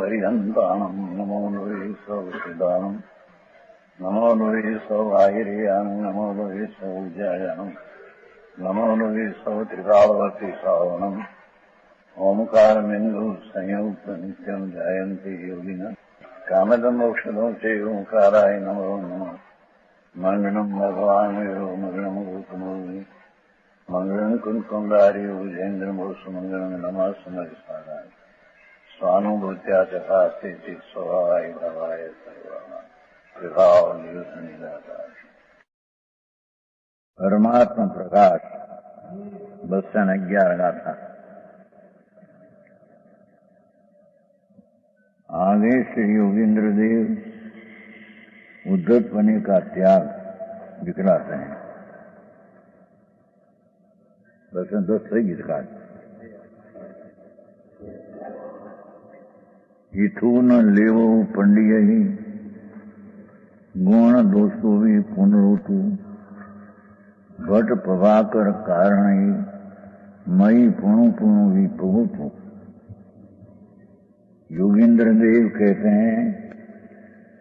पर्यन्ताणम् नमो नुवे सौदानम् नमो नुवे सौभागिर्यानम् नमो नुवे सौजायानम् नमो नुवे सौत्रिकावती सावनम् ओंकारमिन्दु संयुक्त नित्यम् जायन्ति योगिनः कामदमोक्षदो चैवोंकाराय नमो नमः मंगलम् भगवान् विरो मंगलम् रूपमोहि मंगलम् कुंकुंडारी उजेन्द्रमोसु मंगलम् नमः समरिसाराय स्वानुभूत्या तथा स्थिति स्वभावाय भवाय सर्वाः प्रभाव निदाता परमात्मा प्रकाश 211 गाथा। आगे श्री योगेंद्र देव उद्धतपने का त्याग दिखलाते हैं। बस 10 से गीतकार इथू न लेवो पंडिय ही गुण दोषो भी पुनरोतु भट प्रभाकर कारण ही मई पुणु पुणु भी प्रभुत्व। योगेंद्र देव कहते हैं,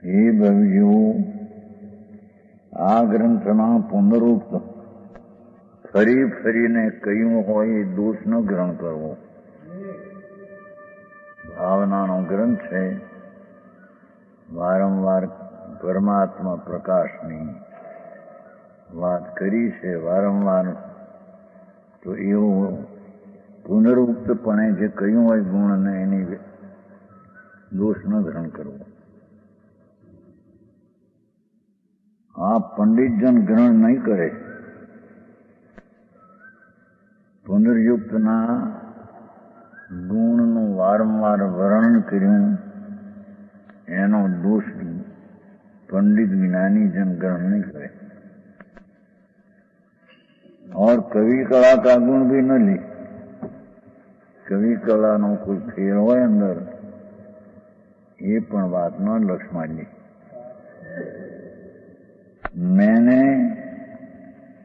हे भवियो आ ग्रंथना पुनरुक्त फरी फरीने कયું હોય દોષ ન ગ્રહણ કરવો। ભાવનાનો ગ્રંથ છે, વારંવાર પરમાત્મા પ્રકાશની વાત કરી છે વારંવાર, તો એવો પુનરુક્તપણે જે કયું હોય ગુણને એની દોષ ન ગ્રહણ કરવો। આ પંડિતજન ગ્રહણ નહીં કરે। પુનર્યુક્તના ગુણનું વારંવાર વર્ણન કર્યું એનો દોષ पंडित ज्ञानी जन ग्रहण नहीं करे। और कवि कला का गुण भी न ले। कवि कला नो कोई फेर हो अंदर ये पण बात न लक्ष्मण जी। मैंने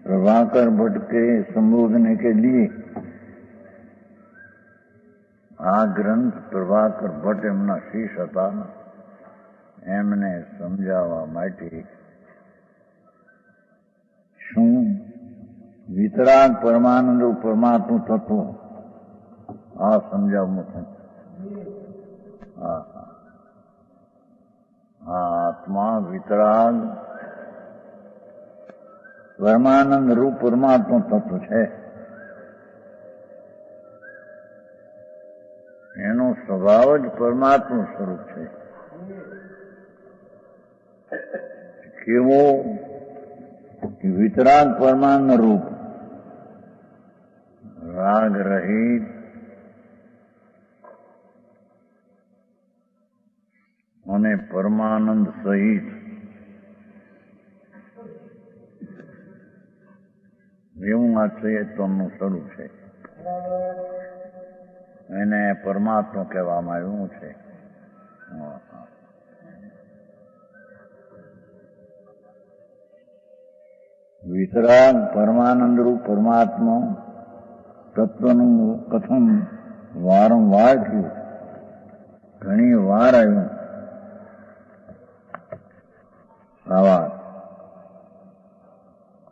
प्रभाकर भट्ट के संबोधने के लिए आ ग्रंथ प्रभाकर भट्ट एमना शीश હતા એમને સમજાવવા માટે શું વિતરાગ પરમાનંદ પરમાત્મા તત્વ આ સમજાવવું છે। આત્મા વિતરાગ પરમાનંદ રૂપ પરમાત્મા તત્વ છે। એનો સ્વભાવ જ પરમાત્મા સ્વરૂપ છે। કેવો વિતરાગ પરમાનંદ રૂપ, રાગ રહિત અને પરમાનંદ સહિત એવું આ ચૈતન્યનું સ્વરૂપ છે। એને પરમાત્મા કહેવામાં આવ્યું છે। વિતરાગ પરમાનંદ રૂપ પરમાત્મા તત્વનું કથન વારંવાર થયું, ઘણી વાર આવ્યું। आवाज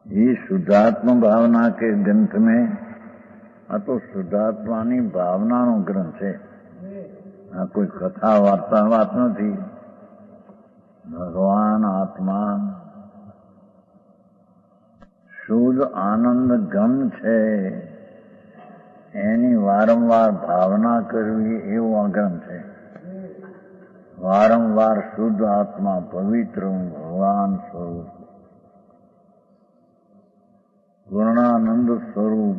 ये शुद्धात्मा भावना के ग्रंथ में आ तो शुद्धात्मा नी भावना नो ग्रंथ है। आ कोई कथा वार्ता बात नहीं। भगवान आत्मा शुद्ध आनंद गम है, एनी वारंवार भावना करवी एवो आ ग्रंथ है। वारंवार शुद्ध आत्मा पवित्र भगवान स्वरूप पूर्णानंद स्वरूप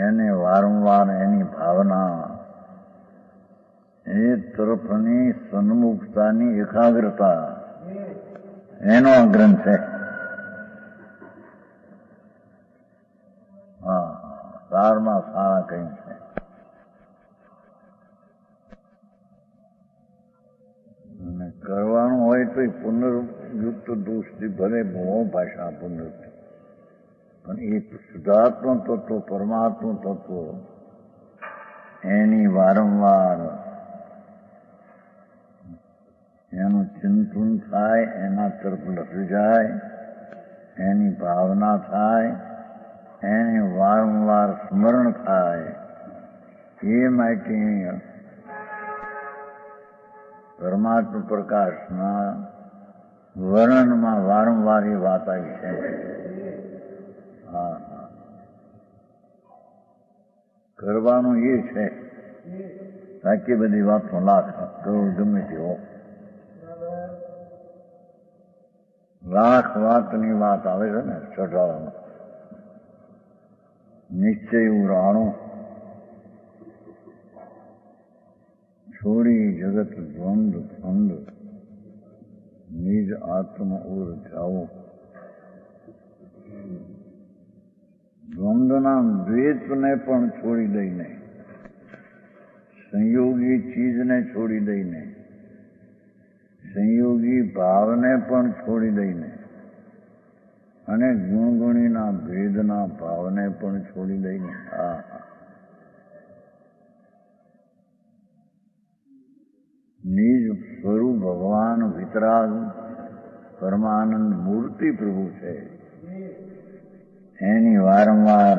एने वारंवार एनी भावना ए तरफनी सन्मुखतानी एकाग्रता एनो ग्रंथ है। हाँ, सारमा सारा कहीं है। करवानो होय तो पुनर्युक्त दोषથી ભલે બહુ ભાષા પુનરુક્તિ, પણ એ શુદ્ધાત્મ તત્વ પરમાત્મ તત્વ એની વારંવાર એનું ચિંતન થાય, એના તરફ લખી જાય, એની ભાવના થાય, એને વારંવાર સ્મરણ થાય, એ માટે પરમાત્મા પ્રકાશના વર્ણનમાં વારંવાર એ વાત આવી છે. હા, કરવાનું એ છે. બાકી બધી વાતનો લાખ કરોડ ગમે તે હો, લાખ વાતની વાત આવે છે ને ચટાળામાં. નિશ્ચય ઉરાણો છોડી જગત દ્વંદ ફંદ નિજ આત્મ ઉર જાઓ. દ્વંદના દ્વૈતને પણ છોડી દઈને, સંયોગી ચીજને છોડી દઈને, સંયોગી ભાવને પણ છોડી દઈને અને ગુણગુણીના ભેદના ભાવને પણ છોડી દઈને નિજ સ્વરૂપ ભગવાન વિતરાગ પરમાનંદ મૂર્તિ પ્રભુ છે. એની વારંવાર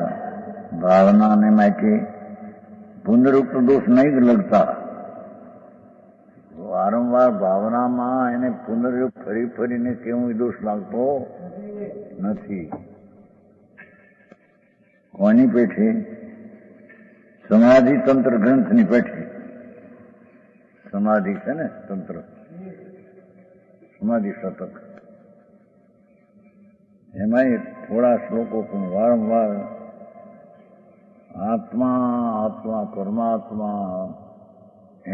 ભાવનાને માટે પુનરુક્ત દોષ નહીં લગતા. વારંવાર ભાવનામાં એને પુનર્યુક્ત ફરી ફરીને કેવું દોષ લાગતો નથી. કોની પેઠે? સમાધિ તંત્ર ગ્રંથની પેઠે. સમાધિ છે ને તંત્ર, સમાધિ શતક, એમાં થોડા શ્લોકો પણ વારંવાર આત્મા આત્મા પરમાત્મા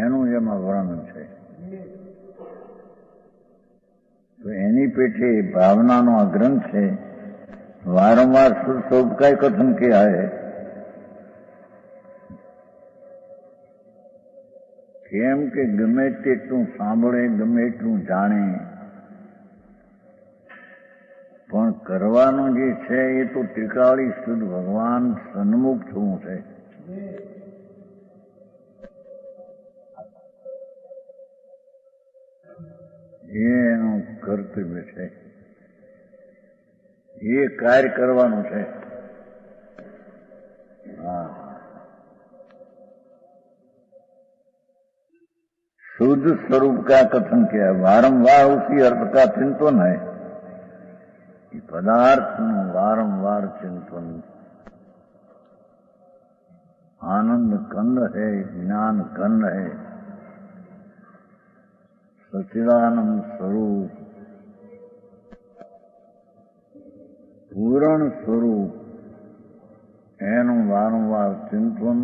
એનું જેમાં વર્ણન છે. તો એની પેઠે ભાવનાનો આ ગ્રંથ છે. વારંવાર સૌકાય કથન किया है. કેમ કે ગમે તેટલું સાંભળે, ગમે એટલું જાણે, પણ કરવાનું જે છે એ તો ત્રિકાળી શુદ્ધ ભગવાન સન્મુખ થવું છે. એ એનું કર્તવ્ય છે. એ કાર્ય કરવાનું છે. હા, शुद्ध स्वरूप का कथन किया है. वारंवार उसी अर्थ का चिंतन है. पदार्थ वारंवार चिंतन आनंद कंद है, ज्ञान कंद है, सच्चिदानंद स्वरूप पूर्ण स्वरूप એનું વારંવાર ચિંતન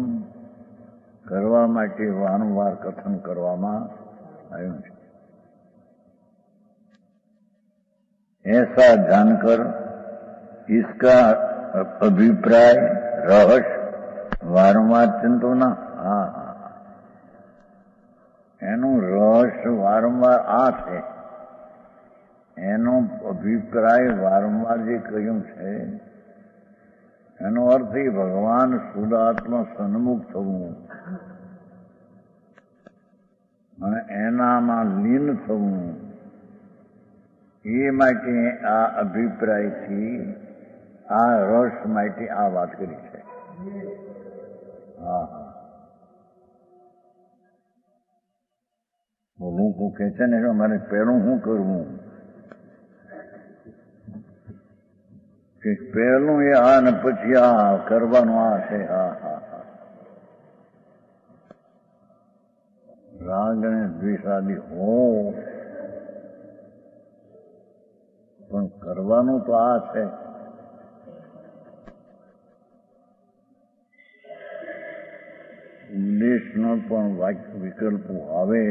કરવા માટે વારંવાર કથન કરવામાં આવ્યું છે. ऐसा जानकर इसका अभिप्राय रहस्य वारंवार चिंतन. हाँ, એનું રહસ્ય વારંવાર આ છે. એનો અભિપ્રાય વારંવાર જે કહ્યું છે એનો અર્થ એ ભગવાન શુદ્ધાત્મા સન્મુખ થવું અને એનામાં લીન થવું, એ માટે આ અભિપ્રાયથી આ રસ માટે આ વાત કરી છે. હા, લોકો કહે છે ને કે મારે પહેલું શું કરવું, કે પહેલું એ આ ને પછી આ કરવાનું આ છે. હા હા હા, રાગ અને દ્વેષાદી હો, પણ કરવાનું તો આ છે. ઉદ્દેશનો પણ વાક્ય વિકલ્પો આવે,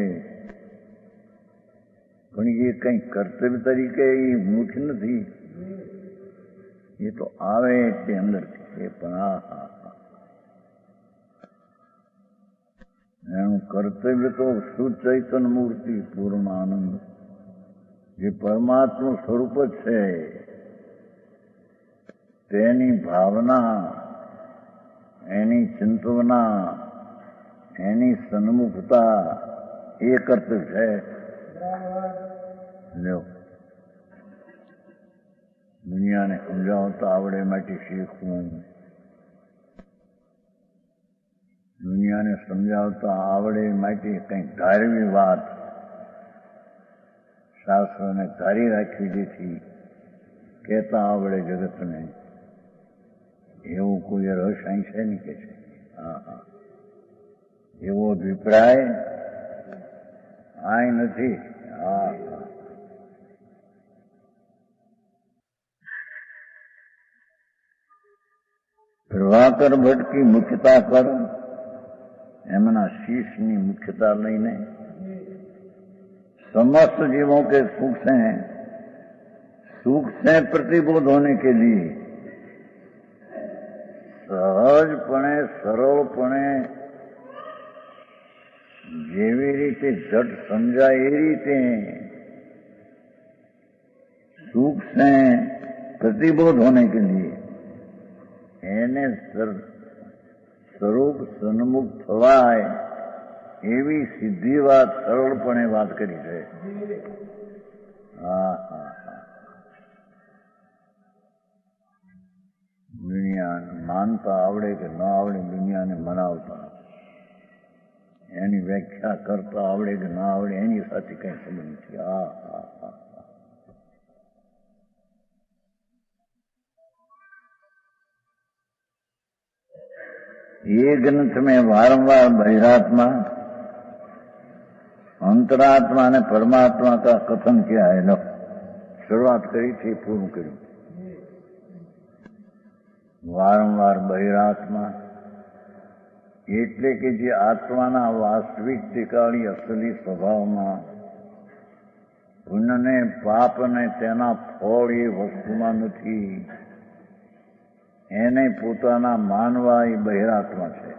પણ એ કંઈ કર્તવ્ય તરીકે એ મુખ નથી. એ તો આવે તે અંદરથી છે. પણ હા, એનું કર્તવ્ય તો શુદ્ધ ચૈતન્ય મૂર્તિ પૂર્ણ આનંદ જે પરમાત્મા સ્વરૂપ જ છે તેની ભાવના, એની ચિંતવના, એની સન્મુખતા એ કર્તવ્ય છે. લ્યો, દુનિયાને સમજાવતા આવડે માટે શીખવું, દુનિયાને સમજાવતા આવડે માટે કંઈક ધારવી વાત શાસ્ત્રને ધારી રાખવી, જેથી કહેતા આવડે જગતને, એવું કોઈ રહસ્ય છે નહીં કે છે. હા હા, એવો અભિપ્રાય આય નથી. હા હા, પ્રભાકર ભટ્ટ કી મુખ્યતા કર, એમના શીશની મુખ્યતા લઈને समस्त जीवों के सुख से प्रतिबोध होने के लिए सहजपणे सरलपणे જેવી રીતે ઝટ સમજાય એ રીતે સુખ से प्रतिबोध होने के लिए એને સ્વરૂપ સન્મુખ થવાય એવી સીધી વાત સરળપણે વાત કરી છે. હા હા હા, દુનિયા માનતા આવડે કે ન આવડે, દુનિયાને મનાવતા, એની વ્યાખ્યા કરતા આવડે કે ના આવડે, એની સાથે કઈ સંબંધ નથી. હા હા હા, ये ग्रंथ में वारंवार बहिरात्मा, अंतरात्मा ने परमात्मा का कथन किया है. लो, शुरुआत करी थी, पूर्ण करी. वारंवार बहिरात्मा એટલે કે જે આત્માના વાસ્તવિક ટીકાળી અસલી સ્વભાવમાં પુણ્યને પાપને તેના ફળ એ વસ્તુમાં નથી, એને પોતાના માનવા એ બહિરાત્મા છે.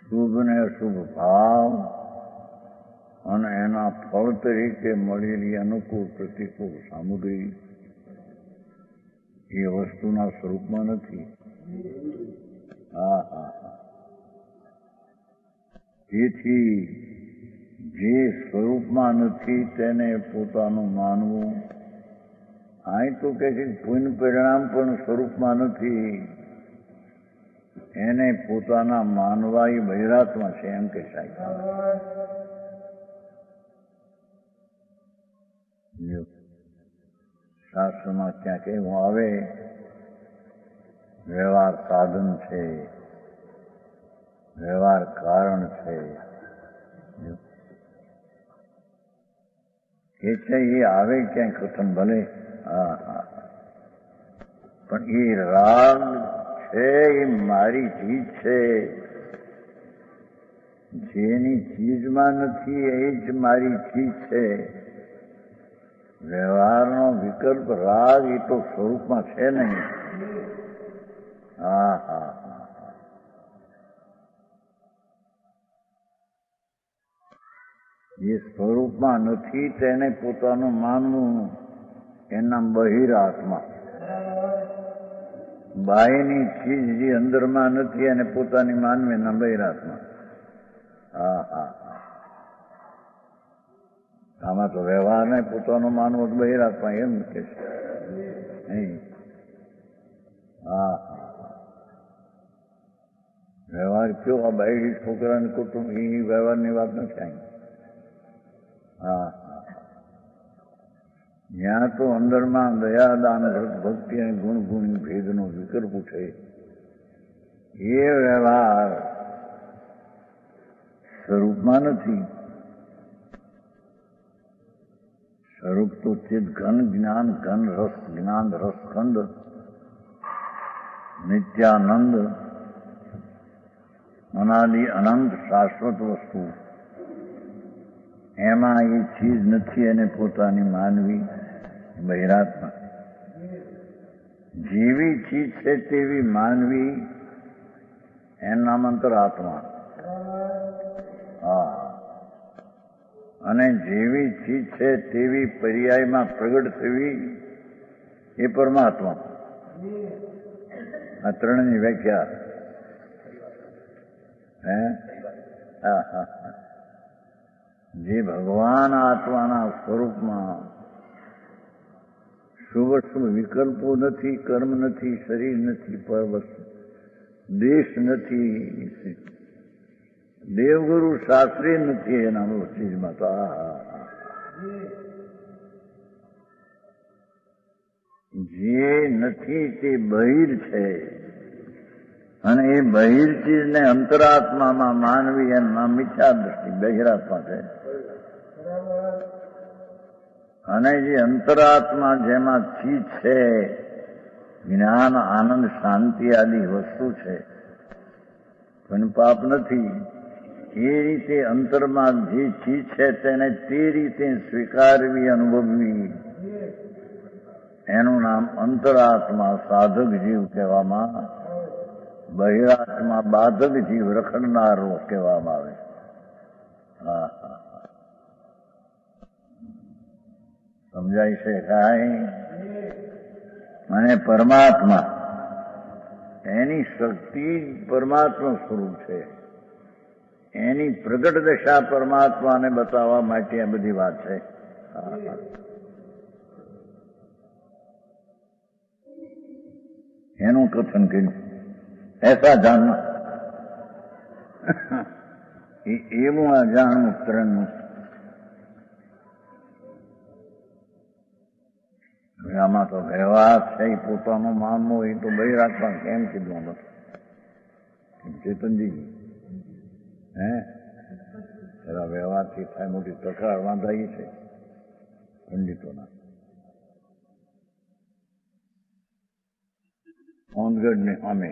શુભ ને અશુભ ભાવ અને એના ફળ તરીકે મળેલી અનુકૂળ પ્રતિકૂળ સામગ્રી એ વસ્તુના સ્વરૂપમાં નથી. હા હા હા, તેથી જે સ્વરૂપમાં નથી તેને પોતાનું માનવું. અહીં તો કે છે પુણ્ય પરિણામ પણ સ્વરૂપમાં નથી, એને પોતાના માનવા એ બહિરાત્મા છે, એમ કે સાહેબ. શાસ્ત્રમાં ક્યાં કહેવું આવે, વ્યવહાર સાધન છે, વ્યવહાર કારણ છે. એ છે એ આવે ક્યાંય કથન ભલે. હા હા, પણ એ રાગ છે એ મારી ચીજ છે, જેની ચીજમાં નથી એ જ મારી ચીજ છે. વ્યવહારનો વિકલ્પ રાગ એ તો સ્વરૂપમાં છે નહીં. હા હા હા, જે સ્વરૂપમાં નથી તેને પોતાનું માનવું, એના બહિરાત્મા. બાહ્યની ચીજ જે અંદરમાં નથી એને પોતાની માનવી, એના બહિરાત્મા. હા હા હા, આમાં તો વ્યવહારને પોતાનો માનવો બહિરાત્મા એમ કે છે. હા હા, વ્યવહાર કયો આ બાયડી છોકરાને કુટુંબ એ વ્યવહારની વાત નથી આવી. હા હા, જ્યાં તો અંદરમાં દયા દાન ભક્તિ અને ગુણ ગુણ ભેદનો વિકલ્પ ઉઠે એ વ્યવહાર સ્વરૂપમાં નથી. સ્વરૂપ તો ચિદ ઘન જ્ઞાન ઘન રસ જ્ઞાન રસખંડ નિત્યાનંદ અનાદિ અનંત શાશ્વત વસ્તુ, એમાં એ ચીજ નથી એને પોતાની માનવી બહિરાત્મા. જેવી ચીજ છે તેવી માનવી એનું નામ અંતરાત્મા. હા, અને જેવી ચીજ છે તેવી પર્યાયમાં પ્રગટ થવી એ પરમાત્મા. આ ત્રણની વ્યાખ્યા. હે જે ભગવાન આત્માના સ્વરૂપમાં શુભ વિકલ્પો નથી, કર્મ નથી, શરીર નથી, પર વસ્તુ દેશ નથી, દેવગુરુ શાસ્ત્રી નથી, એના ચીજમાં તો જે નથી તે બહિર છે, અને એ બહિર ચીજને અંતરાત્મામાં માનવી એના મિથ્યા દ્રષ્ટિ બહિરાત્મા છે. અને જે અંતરાત્મા જેમાં ચીજ છે, જ્ઞાન, આનંદ, શાંતિ આદિ વસ્તુ છે, પણ પાપ નથી, એ રીતે અંતરમાં જે ચીજ છે તેને તે રીતે સ્વીકારવી, અનુભવવી, એનું નામ અંતરાત્મા સાધક જીવ કહેવામાં, બહિરાત્મા બાધક જીવ રખડનારો કહેવામાં આવે. હા હા, સમજાય છે કાંઈ? અને પરમાત્મા એની શક્તિ પરમાત્મા સ્વરૂપ છે, એની પ્રગટ દશા પરમાત્માને બતાવવા માટે આ બધી વાત છે. એનું કથન કર્યું, એસા જાણના એવું આ જાણવું ત્રણનું. આમાં તો વ્યવહાર છે, પોતાનો માનવો એ તો બહિરાત્મા કેમ કીધું આમાં ચેતનજી? એના વ્યવહારથી થાય મોટી તકરાર વાંધાઈ છે પંડિતોના. ઓનગઢ ને અમે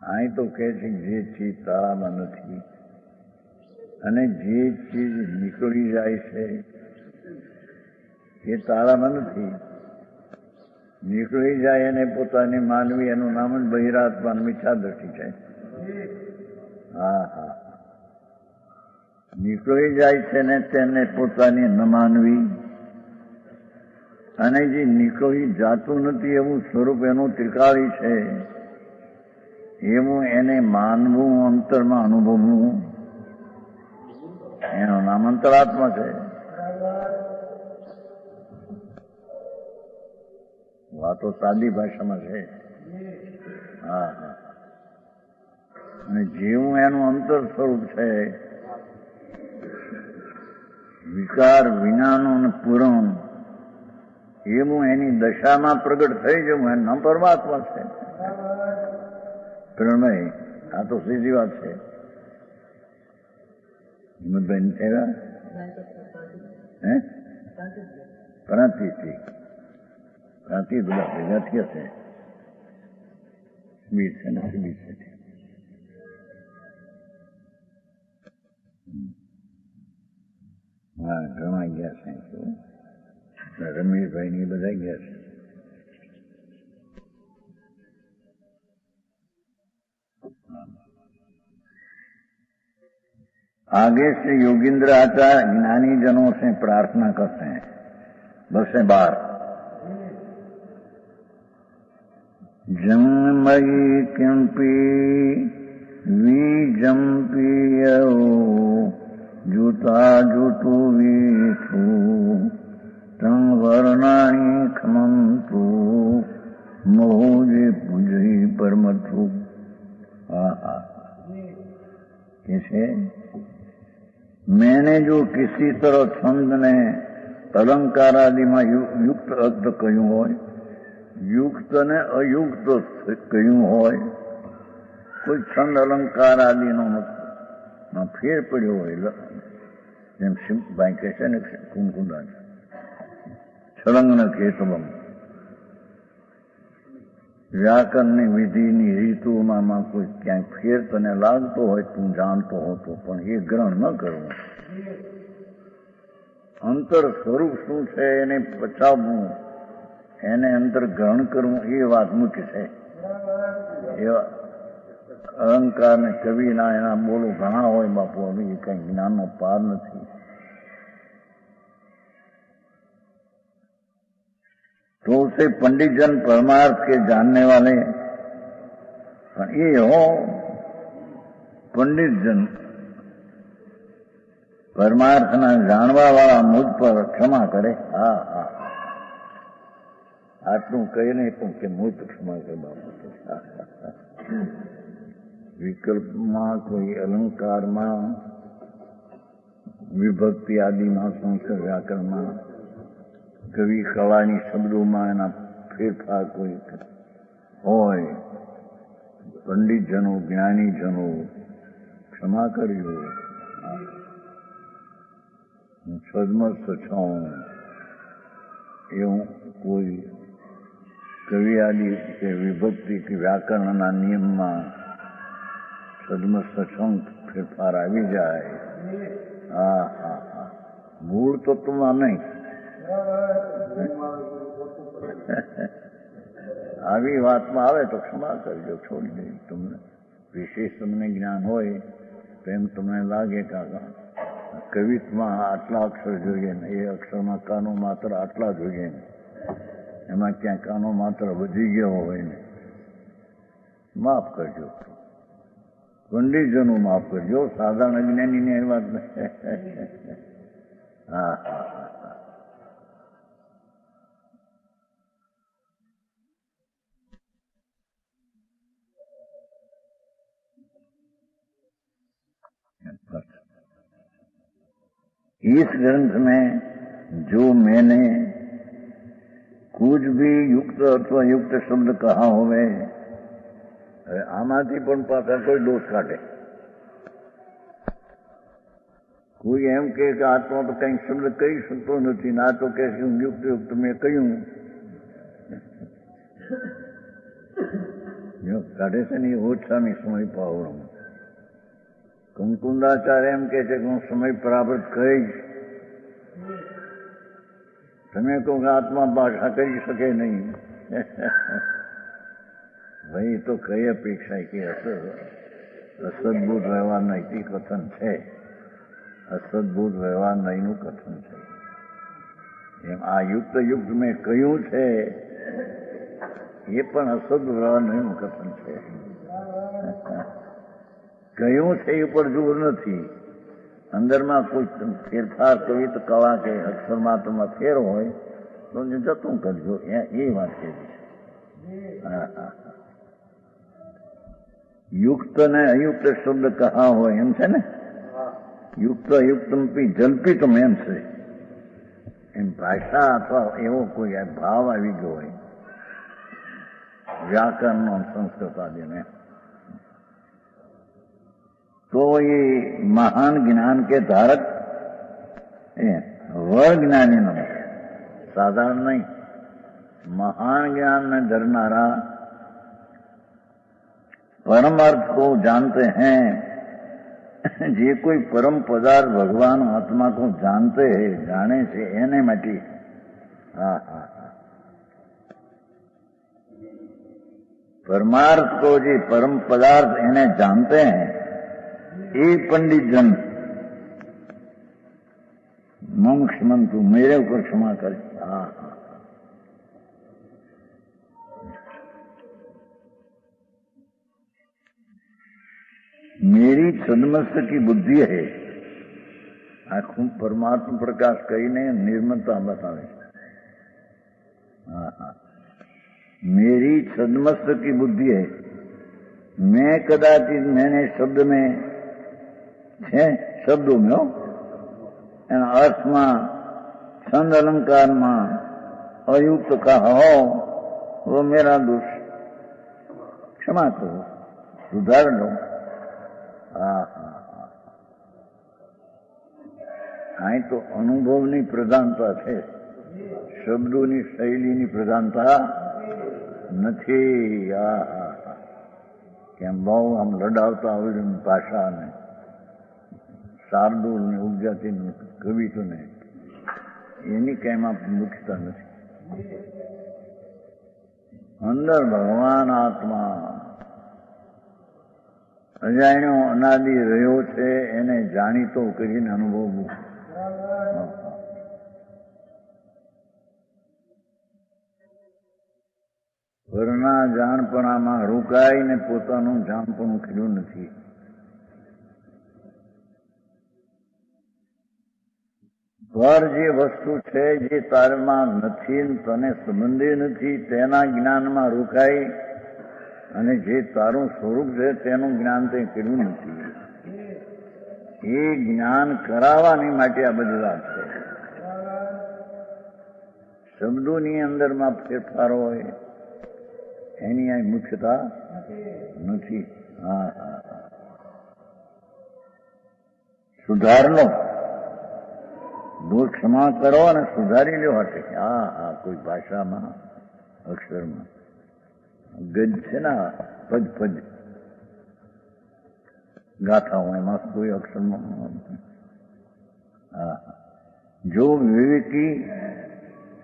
અહીં તો કહે છે જે ચીજ તારામાં નથી, અને જે ચીજ નીકળી જાય છે એ તારામાં નથી. નીકળી જાય એને પોતાની માનવી, એનું નામ જ બહિરાત્મા મિથ્યા દ્રષ્ટિ છે. હા હા, નીકળી જાય છે ને તેને પોતાની ન માનવી, અને જે નીકળી જાતું નથી એવું સ્વરૂપ એનું ત્રિકાળી છે, એવું એને માનવું, અંતરમાં અનુભવવું, એનું નામ અંતરાત્મા છે. વાતો સાદી ભાષામાં છે. હા હા, અને જેવું એનું અંતર સ્વરૂપ છે, વિકાર વિનાનું પૂરણ, એવું એની દશામાં પ્રગટ થઈ જવું, એનું નામ પરમાત્મા છે. પ્રણય, આ તો સીધી વાત છે. હિંમતભાઈ થયા પ્રાંતિથી પ્રાંતિ બધા ભેગા થયા છે. સ્મીર છે ને સ્મીર છે. હા, ઘણા ગયા છે. રમેશભાઈ ની બધા ગયા છે. आगे से योगींद्र आचार्य ज्ञानी जनों से प्रार्थना करते हैं. बस 12 जन्मयी किंपी वीजम्पियो जुता जुतु वीठु तम वर्णाणी खमंतु मोजे पूजई परमथु. कैसे? मैंने जो किसी तरह छंद ने अलंकार आदि में युक्त अर्थ कहूं हो, युक्त ने अयुक्त कहूं हो, कोई छंद अलंकार आदि नो फेर पड़ो हो, જેમ ભાઈ કહે છે ને કુંકુંડા છલંગ ન ખેતમાં વ્યાકરણની વિધિની રીતુમાં કોઈ ક્યાંય ફેર તને લાગતો હોય, તું જાણતો હોતો, પણ એ ગ્રહણ ન કરવું. અંતર સ્વરૂપ શું છે એને પચાવવું, એને અંતર ગ્રહણ કરવું, એ વાત મુખ્ય છે. એવા અહંકાર ને કવિના એના બોલો ઘણા હોય બાપુ, હવે એ કઈ જ્ઞાનનો પાર નથી. तो उसे पंडित जन परमार्थ के जानने वाले પણ એ હો પંડિતજન પરમાર્થના જાણવા વાળા મુજ પર ક્ષમા કરે. હા હા, આટલું કહી નહીં પણ કે મુજ ક્ષમા કરે બાપુ. વિકલ્પમાં, કોઈ અલંકારમાં, વિભક્તિ આદિમાં, સંસ્કૃત વ્યાકરણમાં, કવિ કળાની શબ્દોમાં એના ફેરફાર કોઈ હોય, પંડિતજનો જ્ઞાનીજનો ક્ષમા કરજો. હું સદમસ્ત છું એવું કોઈ કવિ આદિ કે વિભક્તિ કે વ્યાકરણના નિયમમાં સદમસ્ત છું ફેરફાર આવી જાય. હા હા હા, મૂળ તત્વમાં નહીં. આવી વાતમાં આવે તો ક્ષમા કરજો, છોડી દે. તમને વિશેષ તમને જ્ઞાન હોય તો એમ તમને લાગે કે કવિત્વમાં આટલા અક્ષર જોઈએ ને, એ અક્ષરમાં કાનો માત્ર આટલા જોઈએ ને, એમાં ક્યાં કાનો માત્ર વધી ગયો હોય ને, માફ કરજો. પંડિતજનો માફ કરજો, સાધારણ અજ્ઞાનીને એ વાત નહીં. હા હા હા, इस ग्रंथ में जो मैंने कुछ भी युक्त अथवा युक्त शब्द कहा होवे, आमाथी पण पाछा कोई दोष काढे. કોઈ એમ કે આત્મા તો કંઈક શબ્દ કહી શકતો નથી, ના તો કે યુક્ત યુક્ત મેં કહ્યું કાઢે છે ને, એ ઓછાની સમય પાવડો. કંકુંડાચાર્ય એમ કે છે કે હું સમય પ્રાપ્ત કહીશ. તમે કહો કે આત્મા ભાષા કરી શકે નહીં. ભાઈ તો કઈ અપેક્ષા કે અસદભૂત વ્યવહાર નૈતિક કથન છે, અસદભૂત વ્યવહાર નહીંનું કથન છે. એમ આ યુક્ત યુક્ત મેં કહ્યું છે એ પણ અસદ વ્યવહાર નહીંનું કથન છે. કહ્યું છે એ ઉપર જોર નથી. અંદરમાં કોઈ ફેરફાર કરવી તો કળા કે અક્ષરમાં તમારે ફેર હોય તો જતું કરજો, એ વાત છે. યુક્ત ને અયુક્ત શબ્દ કહા હોય એમ છે ને, યુક્ત અયુક્તમ પી જલ્પિતમ એમ છે. એમ ભાષા અથવા એવો કોઈ ભાવ આવી ગયો હોય વ્યાકરણનો સંસ્કૃત આદિને, तो ये महान ज्ञान के धारक वह ज्ञानी न, साधारण नहीं, महान ज्ञान में धरनारा, परम अर्थ को जानते हैं. जे कोई परम पदार्थ भगवान आत्मा को जानते हैं, जाने से एने मटी. हाँ हाँ हाँ, परमार्थ को जी परम पदार्थ इन्हें जानते हैं, ये पंडित जन मम क्षमंतु, मेरे ऊपर क्षमा कर. हाँ हाँ, मेरी सदमस्त की बुद्धि है. आखूं परमात्मा प्रकाश कहीने निर्मलता बतावे. हाँ हाँ, मेरी सदमस्त की बुद्धि है. मैं कदाचित मैंने शब्द में है, शब्दों में हो, एना अर्थ में, छंद अलंकार में अयुक्त कहा हो, वो मेरा दोष, क्षमा करो, सुधार लो. हाँ हाँ हाँ, અહીં તો અનુભવની પ્રધાનતા છે, શબ્દોની શૈલીની પ્રધાનતા નથી. હા હા હા, કેમ બહુ આમ લડાવતા હોય ભાષાને, શાર્દુલ ને ઉપજાતિ કવિત્વને, એની કઈમાં મુખ્યતા નથી. અંદર ભગવાન આત્મા અજાણ્યો અનાદિ રહ્યો છે, એને જાણીતો કરીને અનુભવવું. પરના જાણપણામાં રોકાઈને પોતાનું જાણપણું કર્યું નથી. પર જે વસ્તુ છે જે તારમાં નથી, તને સંબંધી નથી, તેના જ્ઞાનમાં રોકાઈ અને જે તારું સ્વરૂપ છે તેનું જ્ઞાન તે કર્યું નથી. એ જ્ઞાન કરાવવાની માટે આ બધી વાત છે. શબ્દોની અંદરમાં ફેરફાર હોય એની આ મુખ્યતા નથી. હા હા, સુધાર લો, ભૂલ ક્ષમા કરો અને સુધારી લો હટે. હા હા, કોઈ ભાષામાં અક્ષરમાં ગજ છે ને, પદ પદ ગાથા હોય એમાં કોઈ અક્ષરમાં. હા, જો વિવેકી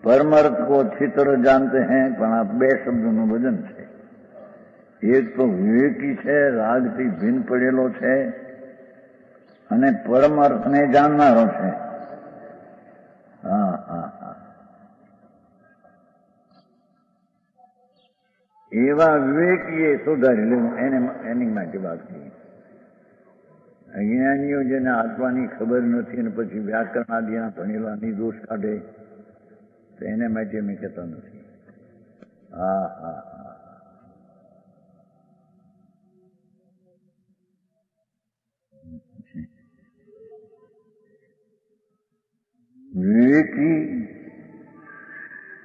परम अर्थ को अच्छी तरह जानते हैं, પણ આ બે શબ્દોનું વજન છે. એક તો વિવેકી છે, રાગથી ભીન પડેલો છે, અને પરમ અર્થને જાણનારો છે. હા હા હા, એવા વિવેકીએ સુધારી લેવું, એની માટે વાત કરી. અજ્ઞાનીઓ જેને આત્માની ખબર નથી અને પછી વ્યાકરણ આદિના ભણેલા નિર્દોષ કાઢે તો એને માટે અમે કહેતા નથી. હા હા હા, विवेकी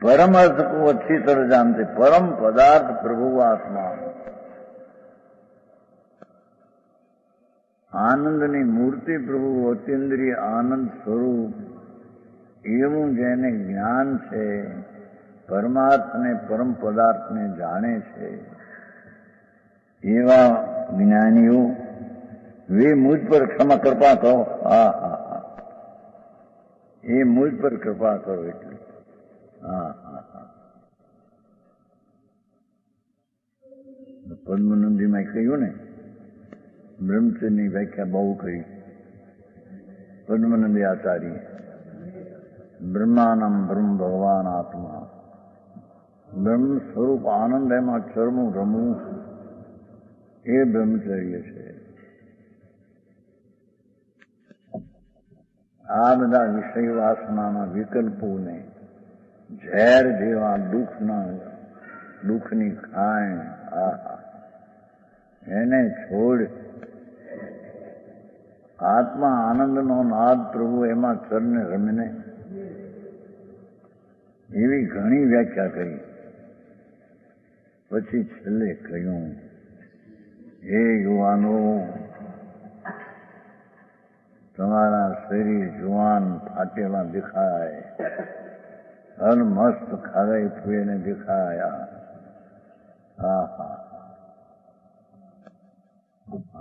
परम अर्थ को अच्छी तरह जानते, परम पदार्थ प्रभु आत्मा, આનંદની મૂર્તિ પ્રભુ અતિન્દ્રિય આનંદ સ્વરૂપ એવું જેને જ્ઞાન છે, પરમાર્થને પરમ પદાર્થને જાણે છે, એવા જ્ઞાનીઓ वे मुझ पर क्षमा कृपा करो. હા હા હા, એ મુझ પર કૃપા કરો એટલે. હા હા હા, પદ્મનંદીમાં કહ્યું ને, બ્રહ્મચર્યની વ્યાખ્યા બહુ કરી પદ્મનંદી આચાર્ય. બ્રહ્માનમ બ્રહ્મ ભગવાન આત્મા, બ્રહ્મ સ્વરૂપ આનંદ એમાં ચરમું રમવું એ બ્રહ્મચર્ય છે. આ બધા વિષય વાસનાના વિકલ્પોને ઝેર જેવા દુઃખની ખાણ એને છોડ આત્મા આનંદનો નાદ પ્રભુ એમાં ચરને રમીને એવી ઘણી વ્યાખ્યા કરી. પછી છેલ્લે કહ્યું, હે યુવાનો, તમારા શરીર જુવાન ફાટેલા દેખાય, મસ્ત ખારાઈ ફૂઈને દેખાયા. હા હા,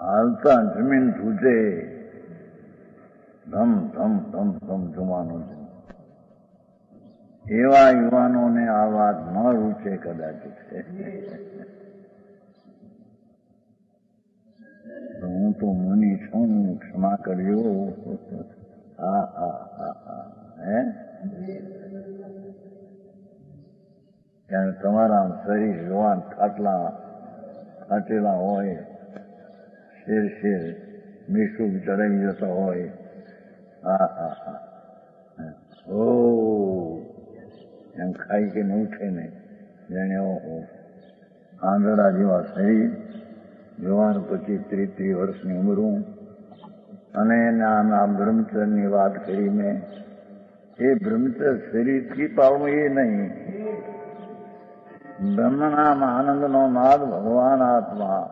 હાલતા જમીન ધૂજે, ધમ ધમ ધમ ધમ જુવાનો છે. એવા યુવાનોને આ વાત ન રૂચે કદાચ છે. હું તો મુનિ છું, ક્ષમા કરજો. હા હા હા હા, હે ત્યારે તમારા શરીર યુવાન ફાટેલા હોય, શેર શેર મીઠું ચડાવી જતા હોય. હા હા હા, ઓ એમ ખાઈ કે ન ઉઠે ને, જાણે આંધળા જેવા શરીર, જુવાન 25-30 વર્ષની ઉંમરું, અને એના બ્રહ્મચર્યની વાત કરીને એ બ્રહ્મચર્ય શરીરથી પાવવું એ નહીં, બ્રહ્મનામ આનંદનો નાદ ભગવાન આત્મા,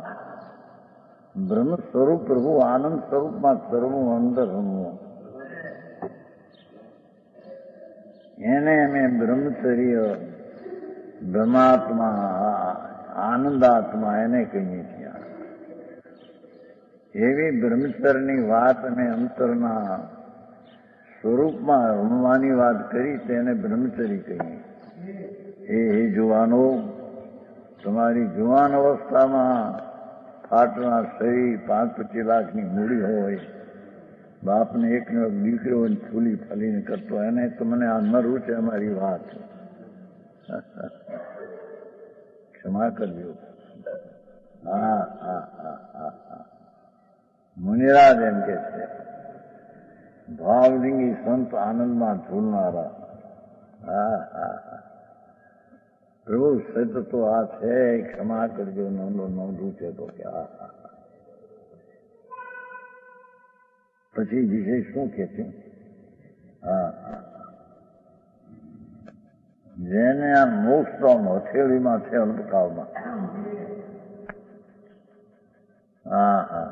બ્રહ્મ સ્વરૂપ પ્રભુ આનંદ સ્વરૂપમાં સર્વું અંદર રમવું, એને અમે બ્રહ્મચર્ય, બ્રહ્માત્મા, આનંદાત્મા એને કહીએ છીએ. એવી બ્રહ્મચર્યની વાત અને અંતરના સ્વરૂપમાં રમવાની વાત કરી તેને બ્રહ્મચર્ય કહીએ. એ જુવાનો, તમારી જુવાન અવસ્થામાં ફાટના શરીર 5-25 લાખની મૂડી હોય, બાપને એકનો એક દીકરો ફૂલી ફાલીને કરતો, એને તમને આ ન રૂચે અમારી વાત. ક્ષમા કરજો. હા હા હા હા હા. મુનિરાજ એમ કે છે, ભાવલિંગી સંત આનંદમાં ઝૂલનારા. હા હા હા. પ્રભુ સત્ય તો આ છે, ક્ષમા કરજો, નોંધું છે તો કે હા હા. પછી વિષય શું કે છે? હા હા. જેને આ મોક્ષ તો હથેળીમાં છે અલ્પકાળમાં. હા હા.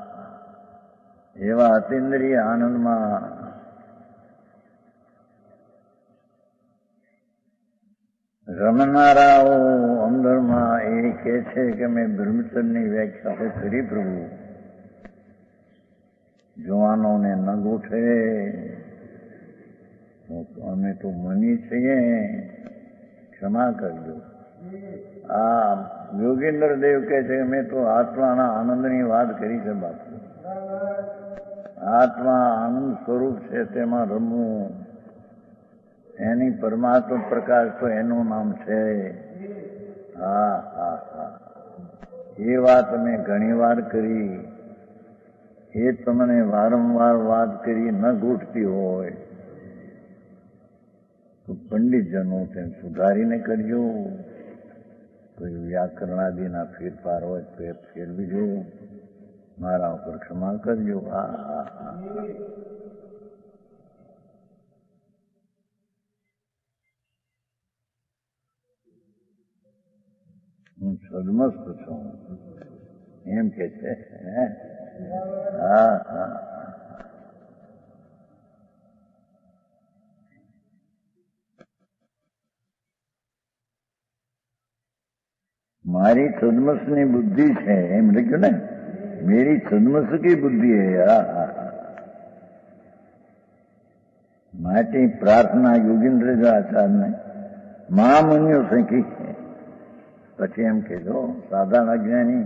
એવા અતિન્દ્રિય આનંદમાં રમનારાઓ અંદરમાં એ કહે છે કે મેં બ્રહ્મચર્યની વ્યાખ્યા તો કરી પ્રભુ, જવાનોને ન ગોઠે, અમે તો મુનિ છીએ, ક્ષમા કરજો. આ યોગેન્દ્ર દેવ કહે છે કે મેં તો આત્માના આનંદની વાત કરી છે બાપુ. આત્મા આનંદ સ્વરૂપ છે, તેમાં રમવું, એની પરમાત્મા પ્રકાશ તો એનું નામ છે. હા હા હા. એ વાત મેં ઘણી વાર કરી, એ તમને વારંવાર વાત કરી ન ગોઠતી હોય તો પંડિતજનો તેને સુધારીને કરજો. કોઈ વ્યાકરણાદિના ફેરફાર હોય તો એ ફેરવીજો. મારા ઉપર ક્ષમા કરજો. હા હા હા. હું સદમસ્ત છું એમ કે છે. હા હા. મારી સદમસની બુદ્ધિ છે એમ લખ્યું ને, મેરી સદમસ કી બુદ્ધિ હે. હા હા. માટે પ્રાર્થના યોગેન્દ્ર આચાર્યને મહામુનિઓ શીખી છે. પછી એમ કહેજો સાધારણ અજ્ઞાની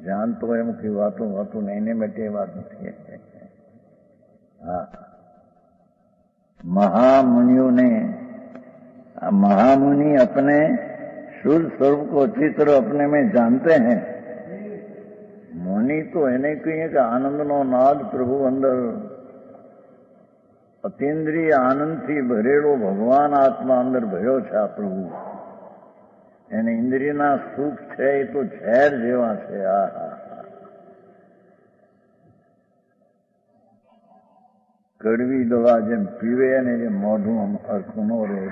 જાણતો એમ કે વાતું ને એને માટે વાત નથી. હા. महामुनियों ने महामुनि अपने शुद्ध स्वरूप को अच्छी तरह अपने में जानते हैं. मुनि तो એને કહીએ કે આનંદનો નાદ પ્રભુ અંદર અતિન્દ્રિય આનંદથી ભરેલો ભગવાન આત્મા અંદર ભર્યો છે. આ પ્રભુ એને ઇન્દ્રિયના સુખ છે એ તો ઝેર જેવા છે. આ કડવી દવા જેમ પીવે ને જે મોઢું આમ હરખું ન રહે,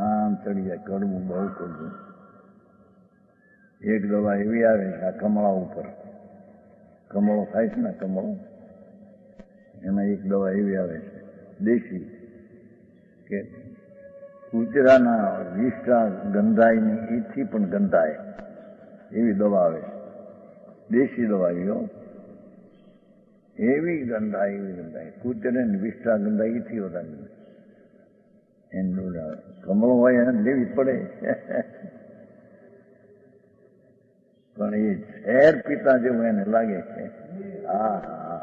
આમ ચડી જાય, કડવું બહુ કડવું. એક દવા એવી આવે છે આ કમળા ઉપર, કમળો થાય છે ને કમળો, એમાં એક દવા એવી આવે છે દેશી, કે કૂતરાના વિષ્ટા ગંધાયની એથી પણ ગંધાય એવી દવા આવે છે. દેશી દવા એવી ગંધાય કૂતરાને વિષ્ટા ગંધાય એથી વધારે એનું કમળો હોય એને લેવી પડે. પણ એ ઝેર પીતા જેવું એને લાગે છે. હા હા.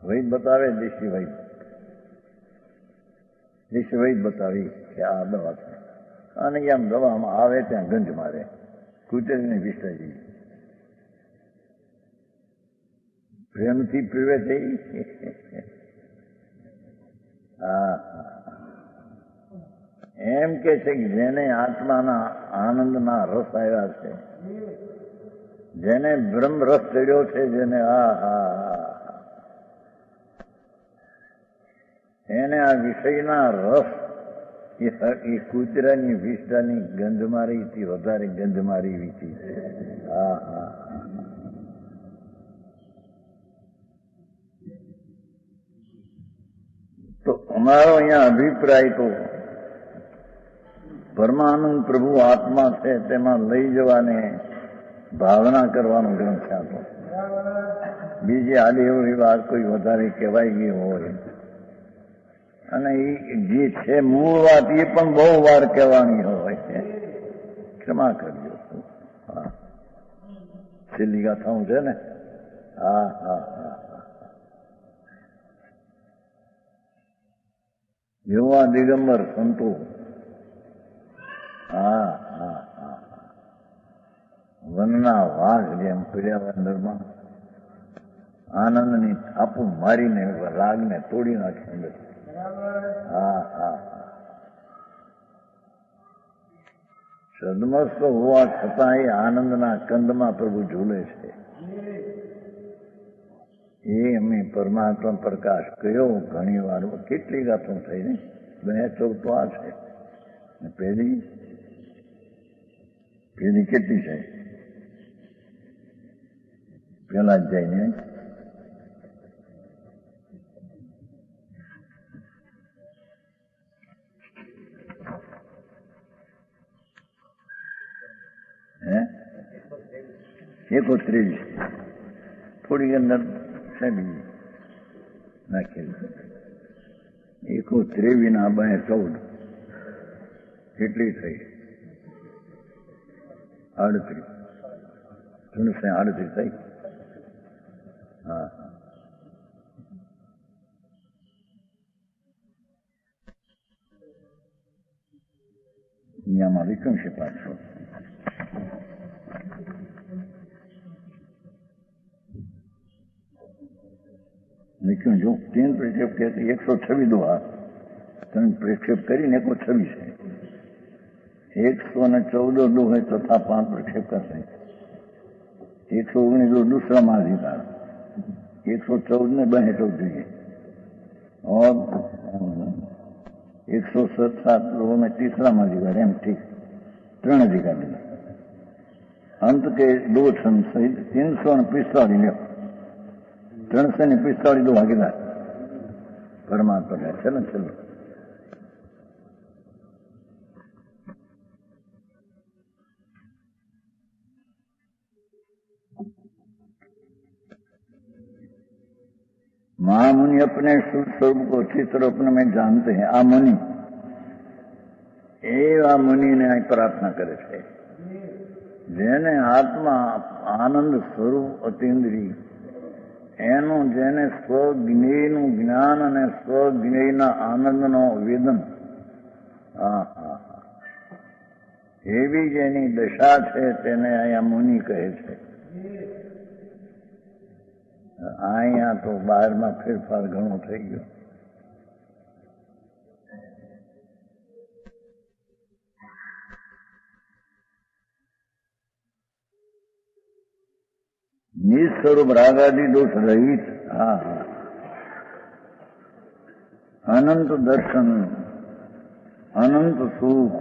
વૈદ બતાવે, દેશી વૈદ બતાવી કે આ દવા છે, અને આમ દવામાં આવે ત્યાં ગંજ મારે, કૂતરીને વિષ્ટા જેવી. પ્રેમથી પીવે છે. હા. એમ કે છે કે જેને આત્માના આનંદના રસ આવ્યા છે, જેને બ્રહ્મ રસ ચડ્યો છે, જેને એને આ વિષયના રસ એ કૂતરાની વિષ્ટાની ગંધમારીથી વધારે ગંધમારી વીતી છે. હા હા. તો અમારો અહીંયા અભિપ્રાય તો પરમાનંદ પ્રભુ આત્મા છે તેમાં લઈ જવાને ભાવના કરવાનો ગ્રંથ છે. તો બીજી આડી એવી વાત કોઈ વધારે કહેવાય ગઈ હોય, અને એ જે છે મૂળ વાત એ પણ બહુ વાર કહેવાની હોય, ક્ષમા કરજો. હા, છેલ્લી ગાથાઓ છે ને. હા હા હા. એવા દિગંબર સંતો. હા હા હા. વનના વાઘ જેમ પર્યાવરણમાં આનંદની થાપું મારીને રાગને તોડી નાખે અંદર. હા હા સદમસ્ત હોવા છતાં એ આનંદના કંદમાં પ્રભુ ઝૂલે છે. એ અમે પરમાત્મા પ્રકાશ કયો ઘણી વાર કેટલી ગાતો થઈ ને 214 તો આ છે. પેલી કેટલી છે? પેલા જ જઈને હે 123 થોડી અંદર છે બીજી નાખેલી 123 ના 214 કેટલી થઈ? 38 38 થઈ. હા અહીંયામાં લીધું છે પાછું. લીખ્યું જો 3 પ્રક્ષેપ કે 126 દો. હા 3 પ્રક્ષેપ કરીને 126 છે. 114 દો હોય તથા 5 प्रक्षेप करते हैं. 119 दो दूसरा माधिकार 114 ने 214 दिए और 107 लोगों में तीसरा माधिकार एम ठीक 3 अधिकार मिला. अंत के 2 क्षण सहित 345 345 दो भागीदार परमात्मा का. चलो चलो महामुनि अपने स्वरूप को अच्छी तरह अपने में जानते हैं. आ मुनि एवा मुनि ने प्रार्थना करे છે જેને આત્મા આનંદ સ્વરૂપ અતિન્દ્રિય એનું જેને સ્વજ્ઞેયનું જ્ઞાન અને સ્વજ્ઞેયના આનંદનો વેદન એવી જેની દશા છે તેને અહીંયા મુનિ કહે છે. અહીંયા તો બહારમાં ફેરફાર ઘણો થઈ ગયો. નિસ્વરૂપ રાગાદી દોષ રહિત. હા હા અનંત દર્શન અનંત સુખ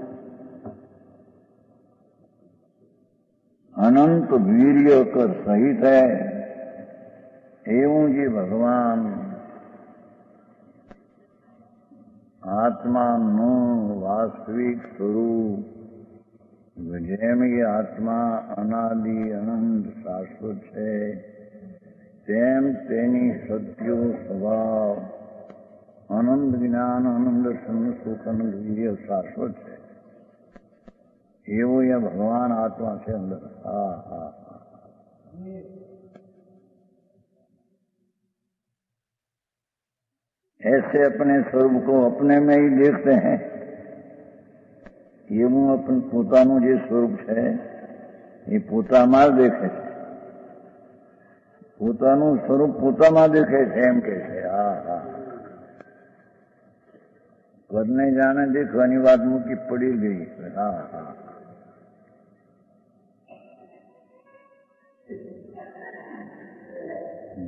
अनंत वीर्य कर सहित है एवं जी भगवान आत्मा नो वास्तविक स्वरूप जेम ये आत्मा अनादि अनंत शाश्वत है तेम तेनी सत्यो स्वभाव अनंत ज्ञान अनंत सुख अनंत वीर्य शाश्वत है एवं यह भगवान आत्मा से अंदर. हाँ हाँ ऐसे अपने स्वरूप को अपने में ही देखते हैं. એવું अपन પોતાનું જે સ્વરૂપ છે એ પોતામાં જ દેખે છે. પોતાનું સ્વરૂપ પોતામાં દેખે છે એમ કે છે. હા હા ઘરને જાણે દેખવાની વાત મૂકી પડી ગઈ. હા હા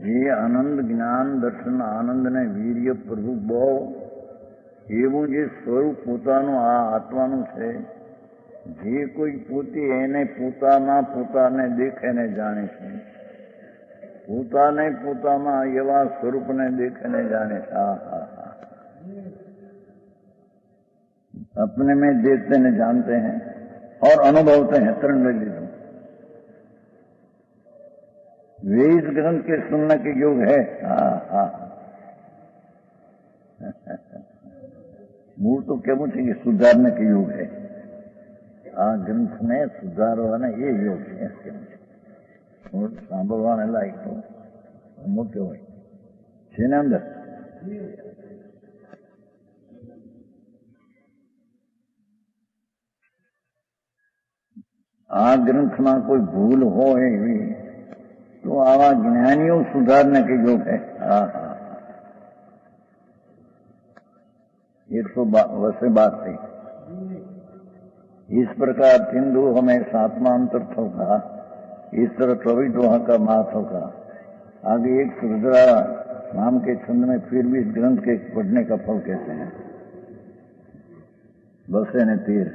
જે આનંદ જ્ઞાન દર્શન આનંદ ને વીર્ય પ્રભુ બહુ એવું જે સ્વરૂપ પોતાનું આ આત્માનું છે જે કોઈ પોતે એને પોતાને દેખે ને જાણે છે પોતાને પોતામાં એવા સ્વરૂપને દેખે ને જાણે છે. હા હા હા अपने में देखते न जानते हैं और अनुभवते हैं. 3 ले लीजिए. वेद ग्रंथ के सुनने के योग है. हाँ हाँ मूल तो केवल છે કે સુધારને કે યોગ है. આ ગ્રંથને સુધારવાના એ યોગ છે. સાંભળવાને લાયક તો મુખ્ય હોય છે ને અંદર. આ ગ્રંથમાં કોઈ ભૂલ હોય એવી तो आवा ज्ञानियों सुधारने की जो है 100 बात थी। इस प्रकार सिंधु हमें 7वां अंतर होगा, इस तरह 24 दोहा का माथ होगा। आगे एक सुरजरा नाम के छंद में फिर भी इस ग्रंथ के पढ़ने का फल कहते हैं। बसे ने तीर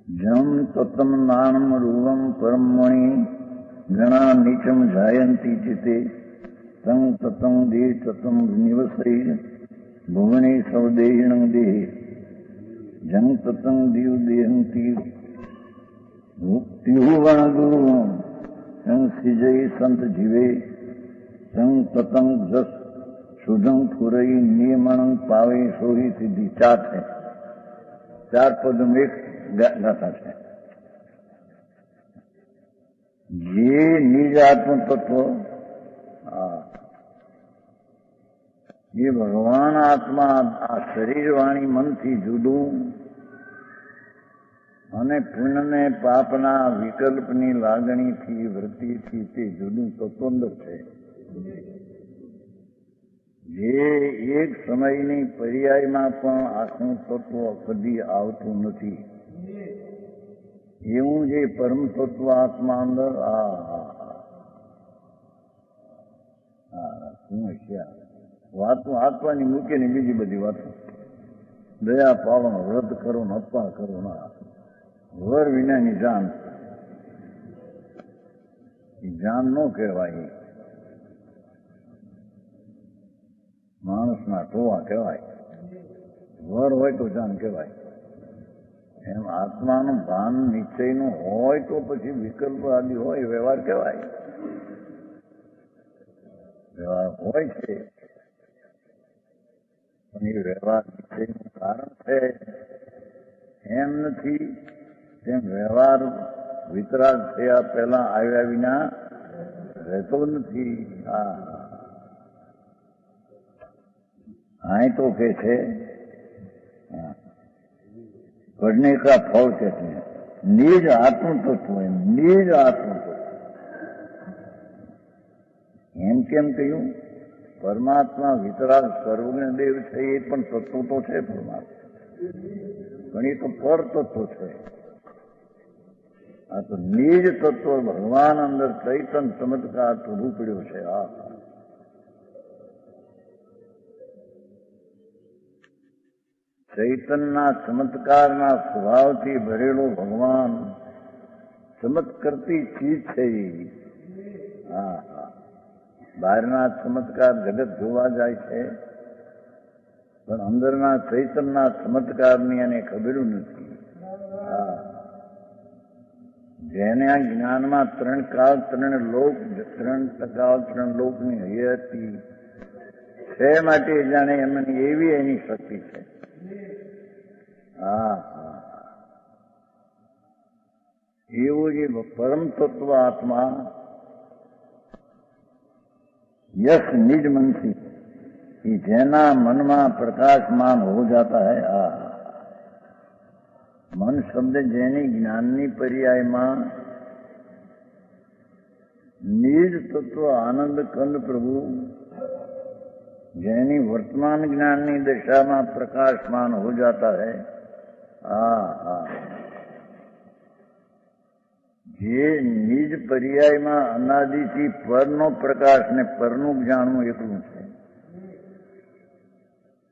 जम ततम नानम रूपम परमणि गणा नीचम जायंती चिते तंग ततम दे ततम निवसै भुवने सवदेहिणं देहे जंग ततंग दीव देहंती मुक्तिहुवण गुरु संग सिजय संत जीवे संग ततंग जस सुधं फुरई नियमणं पावे सोही सिद्धि। चार है, 4 पद में एक गाथा है। ये निज आत्म तत्व, ये भगवान आत्मा आ शरीर वाणी मन थी जुदू અને પુણ્યને પાપના વિકલ્પની લાગણીથી વૃત્તિથી તે જુદું સ્વતંત્ર છે, જે એક સમયની પર્યાયમાં પણ આખું તત્વ કદી આવતું નથી એવું જે પરમ તત્વ આત્મા અંદર શું હશે વાતો આત્માની મૂકીને બીજી બધી વાતો દયા પાવન વ્રત કરો ને અપા કરો ના વર વિનાની જાન, જાન ન કહેવાય, માણસના ટોવા કહેવાય, વર હોય તો જાન કહેવાય। એમ આત્માનું ભાન નિશ્ચયનું હોય તો પછી વિકલ્પ આદિ હોય વ્યવહાર કહેવાય, વ્યવહાર હોય છે પણ એ વ્યવહાર નિશ્ચયનું કારણ છે એમ નથી। તેમ વ્યવહાર વિતરાગ થયા પહેલા આવ્યા વિના રહેતો નથી। અહીં તો કે છે पढ़ने का फल कहते हैं निज आत्म तत्व है, निज आत्म तत्व। एम केम कहूं परमात्मा वितराग सर्वज्ञ देव है, ये पण तत्व तो है परमात्मा, पण ये तो पर तत्व है। आ तो निज तत्व भगवान अंदर चैतन चमत्कार प्रभु पड़્યો છે। ચૈતનના ચમત્કારના સ્વભાવથી ભરેલો ભગવાન ચમત્કરતી ચીજ છે। બહારના ચમત્કાર જગત જોવા જાય છે પણ અંદરના ચૈતનના ચમત્કારની એને ખબર નથી। જેને આ જ્ઞાનમાં 3 કાળ 3 લોક 3 ટકાળ 3 લોકની હયાતી છે માટે જાણે એમની એવી એની શક્તિ છે। એવું જે પરમ તત્વ આત્मा यश निज मन थी कि जैना मन में प्रकाशमान हो जाता है। मन शब्द जैनी ज्ञाननी पर्याय में निज तत्व आनंद कंद प्रभु जैनी वर्तमान ज्ञाननी दशा में प्रकाशमान हो जाता है। જે નિજ પર્યાયમાં અનાદિથી પરનો પ્રકાશ ને પરનું જાણવું એકલું છે,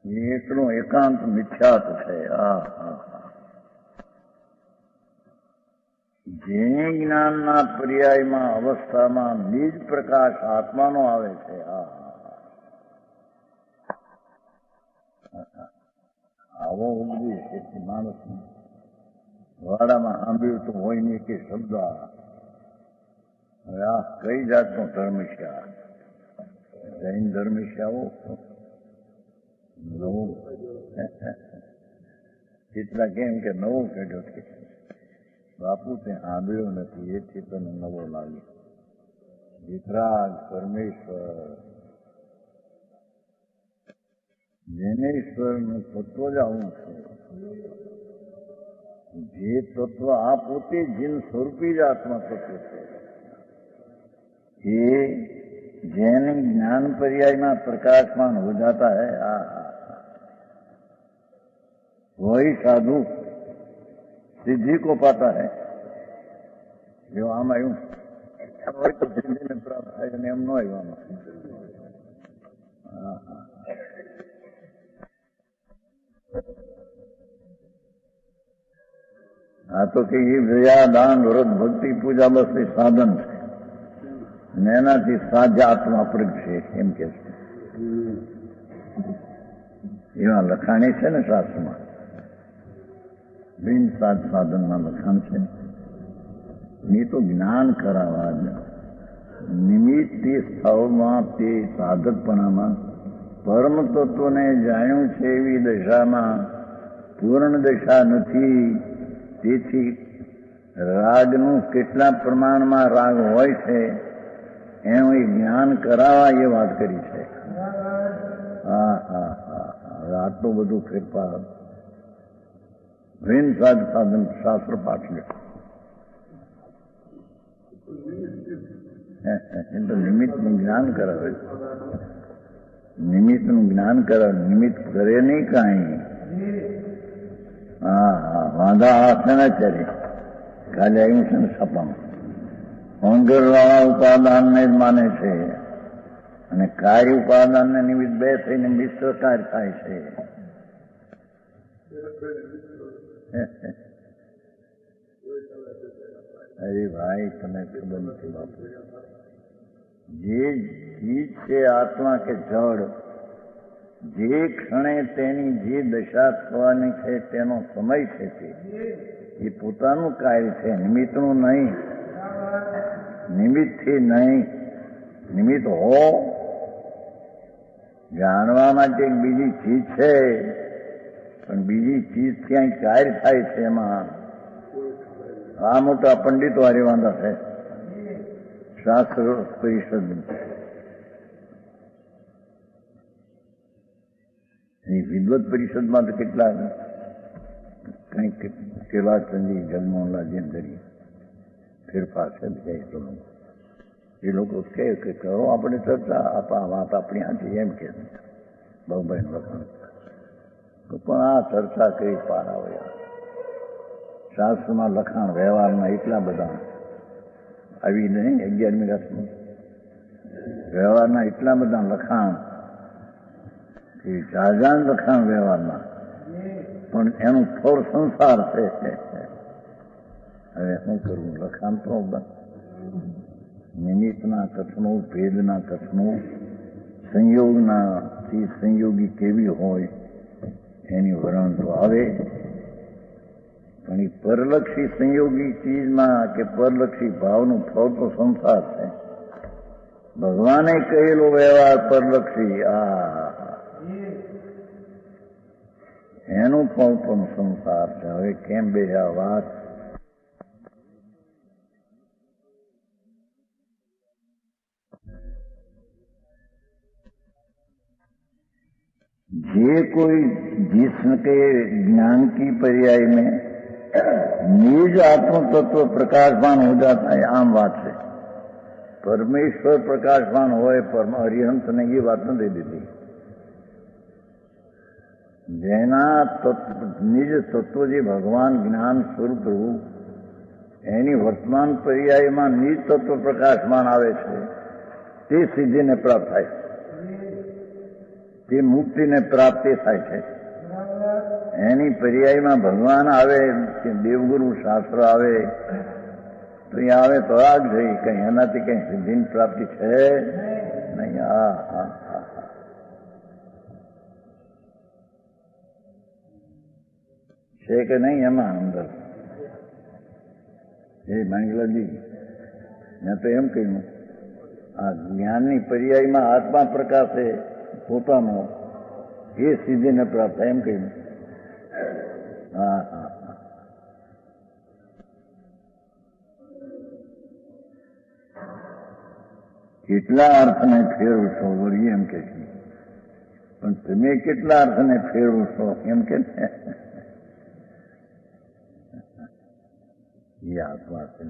એ એકલું એકાંત મિથ્યાત છે। જે જ્ઞાનના પર્યાયમાં અવસ્થામાં નિજ પ્રકાશ આત્માનો આવે છે। આવો ઉપદેશ છે માણસને વાડામાં સાંભળ્યું તો હોય નહીં કે શબ્દ। હવે આ કઈ જાતનો ધર્મ છે? જૈન ધર્મ છે આવો નવો? કેટલા કેમ કે નવો કાઢ્યો છે, બાપુ તે આંબળ્યો નથી, એથી તને નવો લાગે. વિતરાગ પરમેશ્વર, જેનેશ્વરનું તત્વ જ આવું છે. જે તત્વ આ પોતે જીન સ્વરૂપી જ આત્મા તત્વ છે, એ जैन ज्ञान पर्याय में प्रकाशमान हो जाता है. वही साधु सिद्धि को पाता है. जो आम आयु सिद्धि ने प्राप्त થાય અને એમ ન આવ્યા. આ તો કે દયા દાન વ્રત ભક્તિ પૂજા બસ એ સાધન છે ને એનાથી સાજા આત્મા પ્રગટશે એમ કે છે. એવા લખાણી છે ને શાસ્ત્રમાં, બિન સાજ સાધનમાં લખાણ છે. એ તો જ્ઞાન કરાવવા જ નિમિત્ત તે સ્થળમાં તે સાધકપણામાં પરમ તત્વને જાણ્યું છે એવી દશામાં પૂર્ણ દશા નથી. તેથી રાગનું કેટલા પ્રમાણમાં રાગ હોય છે એનું જ્ઞાન કરાવવા એ વાત કરી છે. આટલું બધું ફેરફાર બિન સાજ સાધન શાસ્ત્ર પાઠ લે. તો નિમિત્તનું જ્ઞાન કરાવે, નિમિત્તનું જ્ઞાન કરાવે. નિમિત્ત કરે નહીં કાંઈ. વાંધા હાથ ના ચરે, ખાલી આવ્યું છે ને છાપામાં. હોંગરવાળા ઉપાદાનને જ માને છે અને કાર્ય ઉપાદાનને નિમિત્ત બે થઈને મિશ્ર કાર્ય થાય છે. અરે ભાઈ, તને ખબર નથી બાપુ. જે ચીજ છે આત્મા કે જડ, જે ક્ષણે તેની જે દશા થવાની છે તેનો સમય છે, તે એ પોતાનું કાર્ય છે, નિમિત્તનું નહીં. નિમિત્તથી નહીં. નિમિત્ત હો જાણવા માટે એક બીજી ચીજ છે, પણ બીજી ચીજથી અહીં કાર્ય થાય છે. એમાં આ મોટા પંડિતો હારે વાંધા છે. શાસ્ત્ર પરિષદ વિદ્વત પરિષદમાં તો કેટલા કંઈક કેલાચંદી જગમોહનલાલજી અંદર ફેરફાર છે. એ લોકો કહે કે કરો આપણે ચર્ચા, આ વાત આપણી હાથી એમ કે બહુભાઈનું લખાણ. પણ આ ચર્ચા કઈ પાર આવે. શાસ્ત્રમાં લખાણ વ્યવહારમાં એટલા બધા આવી નહીં. 11મી રાતમાં વ્યવહારના એટલા બધા લખાણ કે જાજાન લખાણ વ્યવહારમાં, પણ એનું ફળ સંસાર છે. હવે શું કરવું? લખાણ તો નિમિત્તના કથનું, ભેદના કથનું, સંયોગનાથી સંયોગી કેવી હોય એની વર્ણન તો આવે, પણ એ પરલક્ષી સંયોગી ચીજમાં કે પરલક્ષી ભાવનું ફળ તો સંસાર છે. ભગવાને કહેલો વ્યવહાર પરલક્ષી, એનું ફળ પણ સંસાર છે. હવે કેમ બે આ વાત? जे कोई जिसके ज्ञान की पर्याय में निज आत्म तत्व प्रकाशमान हो जाता है, आम बात है. परमेश्वर प्रकाशमान होए, परम अरिहंत ने ये बात न दे दी. જેના નિજ તત્વ જે ભગવાન જ્ઞાન સ્વરૂપ રૂપ એની વર્તમાન પર્યાયમાં નિજ તત્વ પ્રકાશમાન આવે છે, તે સિદ્ધિને પ્રાપ્ત થાય, તે મુક્તિને પ્રાપ્તિ થાય છે. એની પર્યાયમાં ભગવાન આવે કે દેવગુરુ શાસ્ત્ર આવે તો એ આવે તો આ જ થઈ. કઈ એનાથી કઈ સિદ્ધિની પ્રાપ્તિ છે નહીં. છે કે નહીં એમાં અંદર? એ માંગલાજી મેં તો એમ કહ્યું, આ જ્ઞાનની પર્યાયમાં આત્મા પ્રકાશે પોતાનો, એ સિદ્ધિને પ્રાપ્ત થાય એમ કહ્યું. કેટલા અર્થને ફેરવશો વળી એમ કે છે, પણ તમે કેટલા અર્થને ફેરવશો એમ કે છે. એ આત્મા છે,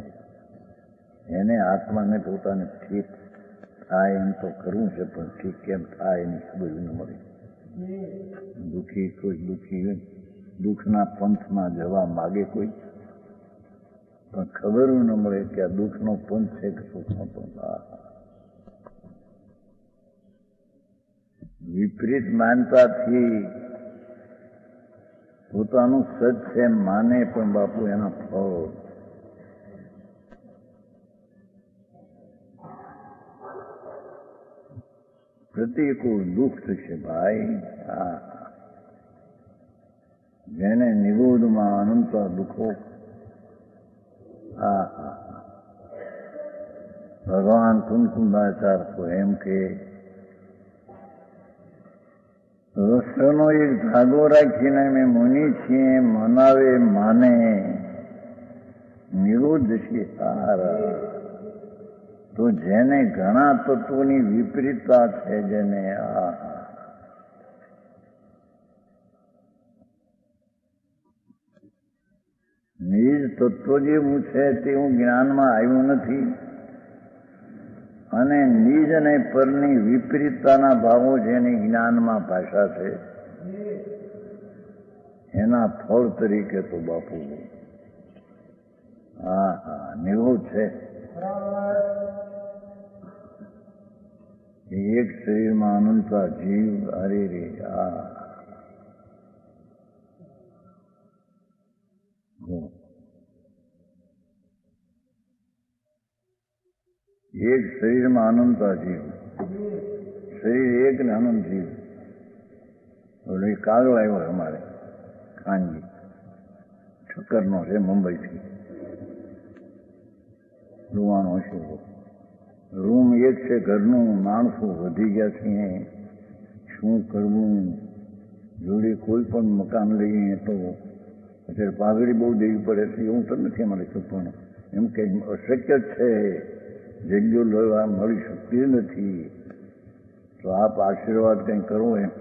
એને આત્માને પોતાને ઠીક થાય એમ તો કરવું છે, પણ ઠીક કેમ થાય એની ખબર ન મળે. દુઃખી કોઈ દુઃખી હોય, દુઃખના પંથમાં જવા માગે કોઈ, પણ ખબર ન મળે કે આ દુઃખનો પંથ છે કે સુખનો પંથ. વિપરીત માનતાથી પોતાનું સચ છે માને, પણ બાપુ એના ફળ પ્રતિકૂળ દુઃખ થશે ભાઈ. જેને નિગોદમાં અનંત દુઃખો, ભગવાન કુંકુંદાચાર તો એમ કે રસ્તનો એક ધાગો રાખીને અમે મુનિ છીએ, મનાવે માને નિરોધ છે તારા. તો જેને ઘણા તત્વોની વિપરીતતા છે, જેને નિજ તત્વ જેવું છે તેવું જ્ઞાનમાં આવ્યું નથી, અને નિજ અને પરની વિપરીતતાના ભાવો જેની જ્ઞાનમાં ભાષા છે, એના ફળ તરીકે તો બાપુ નિરોધ છે. એક શરીરમાં અનંતા જીવ, અરે રે એક શરીરમાં અનંતા જીવ, શરીર એક ને અનંત જીવ. કાગળ આવ્યો અમારે ખાનજી, ઠક્કરનો છે, મુંબઈથી રૂવાનો છે. રૂમ એક છે, ઘરનું માણસો વધી ગયા છે, શું કરવું? જોડે કોઈ પણ મકાન લઈએ તો અત્યારે પાઘડી બહુ દેવી પડે છે, એવું તો નથી અમારે પણ એમ કે અશક્ય છે, જગ્યો લેવા મળી શકતી નથી. તો આપ આશીર્વાદ કંઈ કરવો એમ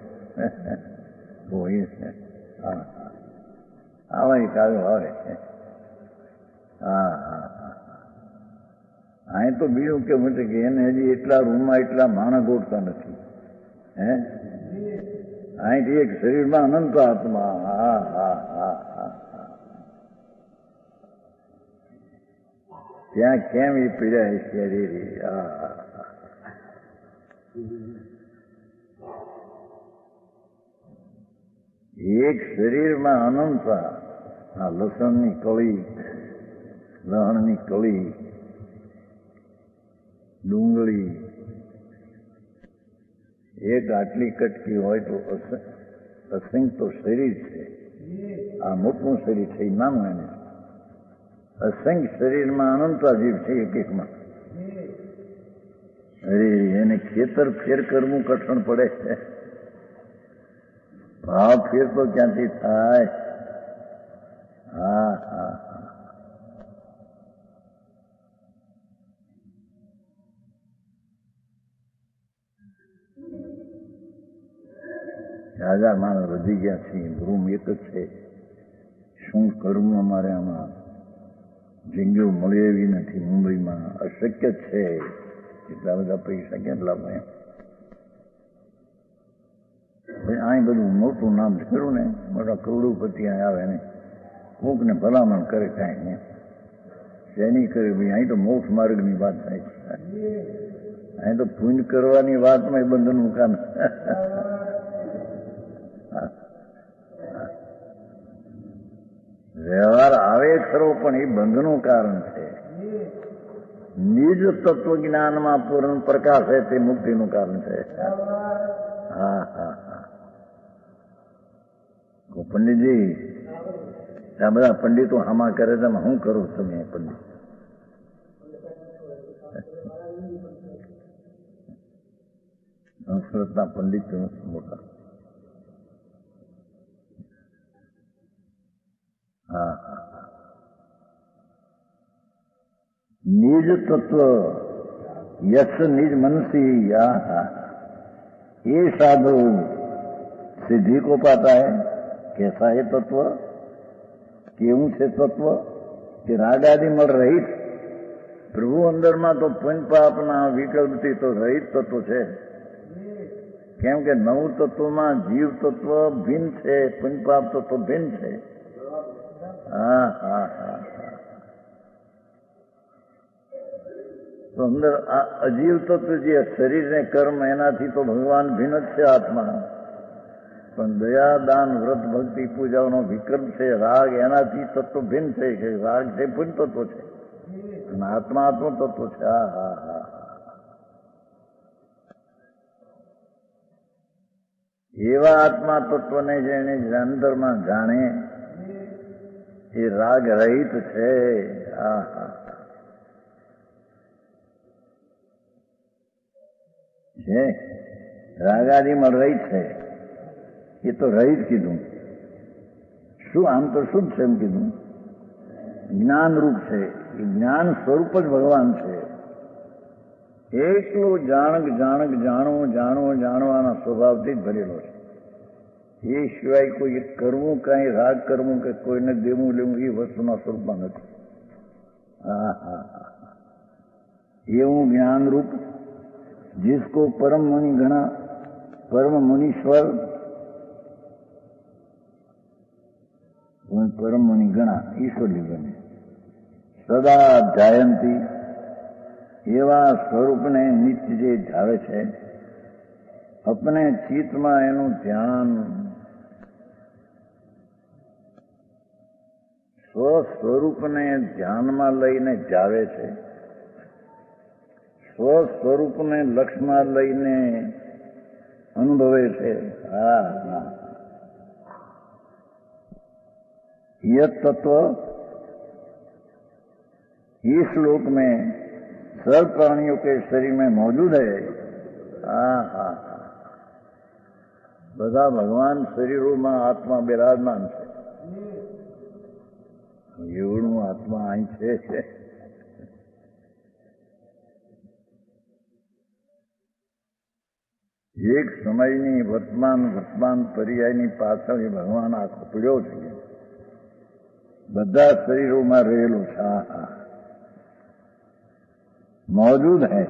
તો એ છે. આવા કાગળ આવે છે. અહીં તો બીજું કેવું છે કે એને હજી એટલા રૂમમાં એટલા માણસ ગોઠતા નથી. અહીંથી એક શરીરમાં અનંત આત્મા. ત્યાં કેમ એ પીડાય છે? એક શરીરમાં અનંતા. આ લસણની કળી, લહણની કળી, ડુંગળી એક આટલી કટકી હોય તો અસંખ્ય તો શરીર છે. આ મોટું શરીર છે, એ નાનું એને અસંખ્ય શરીરમાં અનંતા જીવ છે એક એકમાં. અરે એને ખેતર ફેર કરવું કઠણ પડે છે. ભાવ ફેર તો ક્યાંથી થાય? હજાર માણસ વધી ગયા છે, રૂમ એક જ છે. શું કરવું અમારે આમાં? જિંદગીઓ મળે એવી નથી મુંબઈમાં, અશક્ય છે. એટલા બધા પૈસા ક્યાં લાવે? અહીં બધું મોટું નામ થયું ને, મોટા કરોડોપતિ અહીં આવે ને, કોકને ભલામણ કરે કાંઈ ને શેની કરે ભાઈ? અહીં તો મોક્ષ માર્ગની વાત થાય છે. અહીં તો પુણ્ય કરવાની વાતમાં બંધનનું કામ. વ્યવહાર આવે ખરો, પણ એ બંધનું કારણ છે. નિજ તત્વજ્ઞાનમાં પૂર્ણ પ્રકાશ છે, તે મુક્તિનું કારણ છે. પંડિતજી, આ બધા પંડિતો હામા કરે છે, શું કરો તમે પંડિત? સંસ્કૃતના પંડિત મોટા. નિજ તત્વ यश निज मनसी ये साधु सिद्धि को पाता है। कैसा है तत्व, केवं से तत्व कि राग आदि मल रहित प्रभु अंदर में तो पंच पापना विकल्पથી तो रहित तत्व है। કેમ કે નવ તત્વમાં જીવ તત્વ ભિન્ન છે, પંચપાપ તત્વ ભિન્ન છે। હા હા હા તો અંદર આ અજીવ તત્વ જે શરીર ને કર્મ એનાથી તો ભગવાન ભિન્ન જ છે આત્મા, પણ દયા દાન વ્રત ભક્તિ પૂજાનો વિકલ્પ છે રાગ, એનાથી તત્વ ભિન્ન છે કે રાગ છે પુણ્ય તત્વ છે અને આત્મા આત્મ તત્વ છે। હા હા હા એવા આત્મા તત્વને જેને અંદરમાં જાણે એ રાગ રહિત છે। હા હા છે રાગાદિમાં રહિત છે, એ તો રહિત કીધું। શું આમ તો શુદ્ધ છે એમ કીધું, જ્ઞાન રૂપ છે, એ જ્ઞાન સ્વરૂપ જ ભગવાન છે। એકલું જાણક જાણક જાણવું જાણવું જાણવાના સ્વભાવથી જ ભરેલો છે। એ સિવાય કોઈ કરવું કાંઈ રાગ કરવું કે કોઈને દેવું લેવું એ વસ્તુના સ્વરૂપમાં નથી। હા હા હા એવું જ્ઞાન રૂપ जिसको परम मुनि गणा परम मुनीश्वर परम मुनि गणा ईश्वरी बने सदा ध्यायंती एवा स्वरूप ने नित्य जे ध्यावे छे अपने चित्त में एनु ध्यान स्वस्वरूप ने ध्यान में लईने ध्यावे छे, स्वस्वरूप ने लक्ष्य में लईने अनुभवे छे। हाँ हाँ यह तत्व इस श्लोक में सर्व प्राणियों के शरीर में मौजूद है। हाँ हाँ બધા ભગવાન શરીરોમાં આત્મા બિરાજમાન છે। એવડું આત્મા અહીં છે। એક સમયની વર્તમાન પર્યાયની પાછળ ભગવાન આખો પીડ્યો છે, બધા શરીરોમાં રહેલો છે। હા હા मौजूद है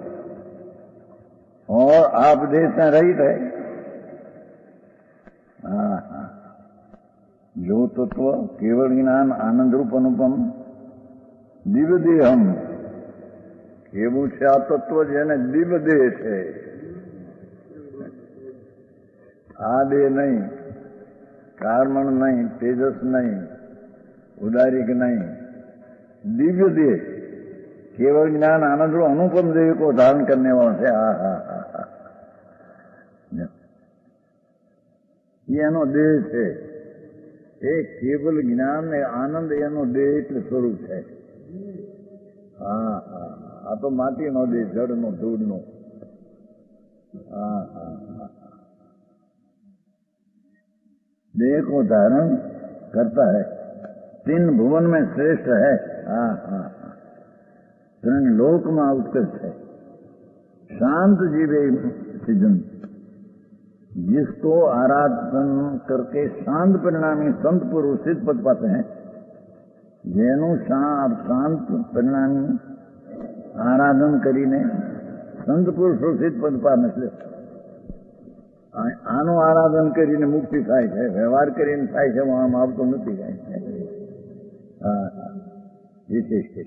और आप देश में रहित है। हाँ हाँ जो तत्व केवल ज्ञान आनंद रूप अनुपम दिव्य देहम એવું છે આ તત્વ જેને દિવ્ય દેહ છે। આ દેહ નહીં, કારમણ નહીં, તેજસ नहीं, उदारिक नहीं, दिव्य देह केवल ज्ञान आनंद रूप अनुपम देह को धारण करने वाला है। हा हा हा हा ये एनो देह है, एक केवल ज्ञान ने आनंद एनो देह એટલે સ્વરૂપ છે। હા હા આ તો માટીનો દેહ, જળનો, ધૂળનો। હા હા देह को धारण करता है, तीन भुवन में श्रेष्ठ है। हाँ हाँ तीन लोक में उत्कृष्ट है। शांत जीवे सिजन जिसको आराधन करके शांत परिणामी संत पुरुष सिद्ध पद पाते हैं, જેનું શાંત પરિણામી આરાધન કરીને સંત પુરુષો સિદ્ધ પદ પામે છે। આનું આરાધન કરીને મુક્તિ થાય છે, વ્યવહાર કરીને થાય છે, આમ આવતો નથી કાંઈ। હા હા વિશેષ છે।